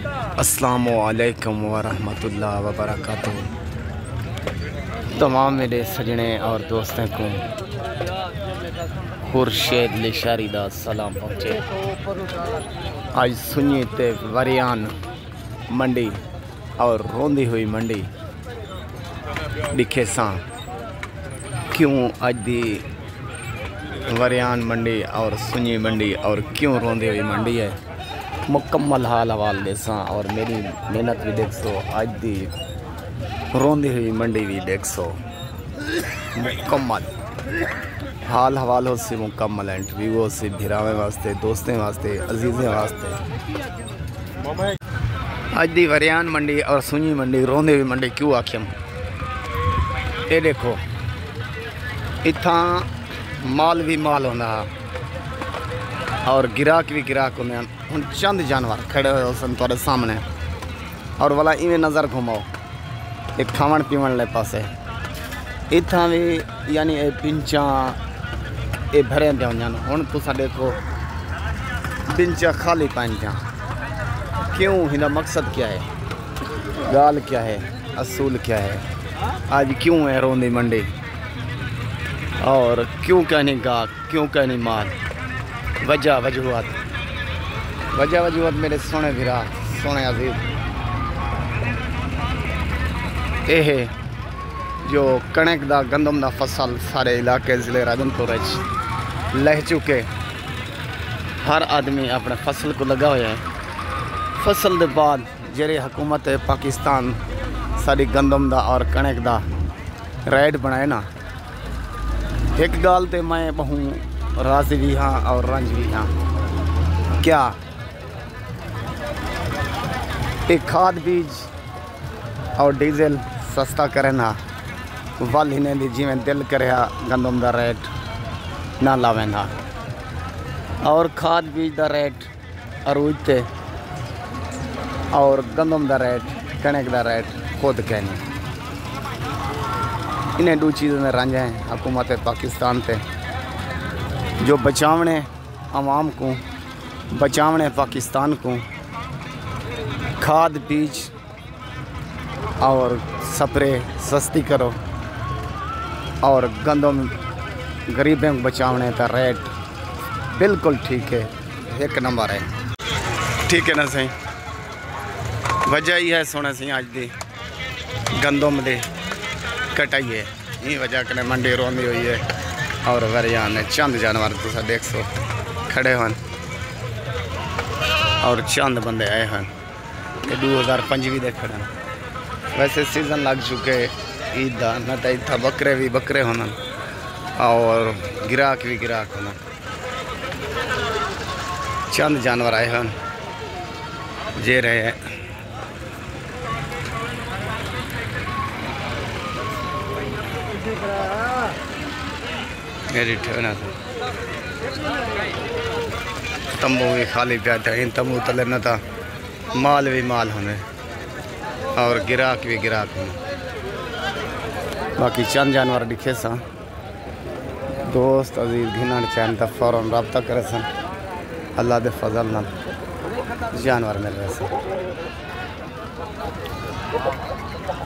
अस्सलामु अलैकुम वरहमतुल्लाह वबरकातुहू। तमाम मेरे सजने और दोस्तों को खुर्शीद लिशारी दा सलाम पहुँचे। आज सुनी ते वरियान मंडी और रोंदी हुई मंडी दिखे सा क्यों अज दी वरियान मंडी और सुनी मंडी और क्यों रोंदी हुई मंडी है। मुकम्मल हाल हवाल देसा और मेरी मेहनत भी देख सो। अज दी रोंदी हुई मंडी भी देख सो। मुकम्मल हाल हवाल हो सी मुकम्मल इंटरव्यू हो सी भिरावे वास्ते दोस्तें वास्ते अजीज़ें वास्ते। अज दी वरियान मंडी और सुनी मंडी रोंदी हुई मंडी क्यों आख्यम। ये देखो इतना माल भी माल होंदा और गिराक भी गिराक होंगे। हम चंद जानवर खड़े हुए सन तुहाडे सामने और वाला इवें नज़र घुमाओ एक खावन पीवन ले पासे इतना भी यानी ये पिंचा ये भरे पियां हुण तुसां देखो पिंचा खाली पाइंजा। क्यों इनका मकसद क्या है, गाल क्या है, असूल क्या है, आज क्यों है रोंदी मंडी और क्यों कहनी गाहक, क्यों कहनी माल। वजूहत मेरे सोने वीरा सोने अजीज यह जो कणक दा गंदम दा फसल सारे इलाके ज़िले राजनपुर लह चुके। हर आदमी अपने फसल को लगा हुआ है। फसल के बाद जेरे हुकूमत पाकिस्तान सारी गंदम दा और कणक दा रेट बनाए ना, एक गाल ते मैं बहु राजी भी हाँ और रंज भी हाँ। क्या एक खाद बीज और डीजल सस्ता करे ना वल हिने दी जिमें दिल करे गंदम दा रेट ना लावे ना और खाद बीज दा रेट अरूजते और गंदम दा रेट कणक दा रेट खुद कहनी। इन्हें दो चीज़ों में रंज हैं हुकूमत पाकिस्तान पे जो बचावने अवाम को बचावने पाकिस्तान को खाद बीज और स्प्रे सस्ती करो और गंदम गरीबों को बचावने का रेट बिल्कुल ठीक है, एक नंबर है। ठीक है ना सही। वजह ही है सोने से आज दी गंदम दे कटाई है। ये वजह कने मंडी रोंदी हुई है और वरियान ने चंद जानवर तुसा देख सो खड़े हन और चंद बंदे आए हैं। ये 2025 दे खड़े हैं। वैसे सीजन लग चुके ईद का न तो इतना बकरे भी बकरे होना और गिराक भी गिराक होना। चंद जानवर आए हैं जे रहे हैं। तंबू भी खाली पिया था। इन तंबू तले न था माल भी माल होने और गिराक भी गिराक होने। बाकी चंद जानवर दिखे सा दोस्त अजीज घिनण चैन तो फौरन रब्ता करे सन। अल्लाह दे फजल नाल जानवर मिल रहे सन।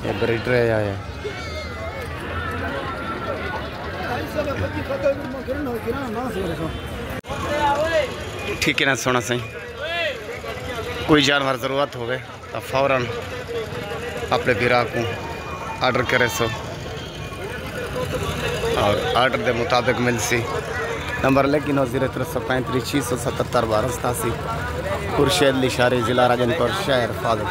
ये ब्रीडर आए ठीक है ना सोना सही। कोई जानवर ज़रूरत होवे तो फौरन अपने भिरा को आर्डर करे सो और आर्डर के मुताबिक मिल सी। नंबर लेकिन 0335 677 1287 खुर्शीद लिशारी ज़िला राजनपुर शहर फाजिल।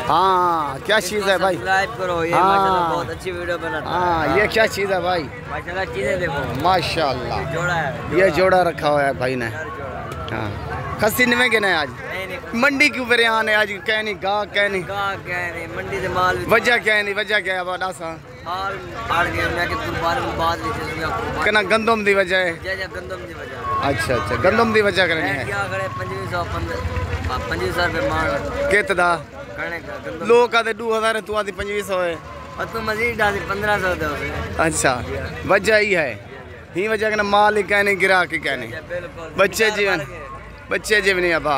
हाँ क्या चीज़ है भाई, हाँ बहुत अच्छी वीडियो बनाता है। हाँ ये क्या चीज़ है भाई, माशाल्लाह चीज़ें देखो माशाल्लाह। जोड़ा है, ये जोड़ा रखा हुआ है भाई ने। हाँ खस्सी में गए आज मंडी क्यों वरियान है आज कहनी गाह कहनी मंडी से माल वजह कहनी वजह क्या है बड़ा सा हाल आड़ गया मैं कि बार बाद कहना गंदम दी वजह है। गंदम की वजह। अच्छा अच्छा गंदम दी वजह करनी है। क्या करे 2500 रुपये मान कितना लोग आते 2000 तू आती 2500 है और तू मजीद डाली 1500 दो। अच्छा वजह ही है ही वजह कहना माल ही कहने गिरा के कहने बच्चे जीवन नहीं अबा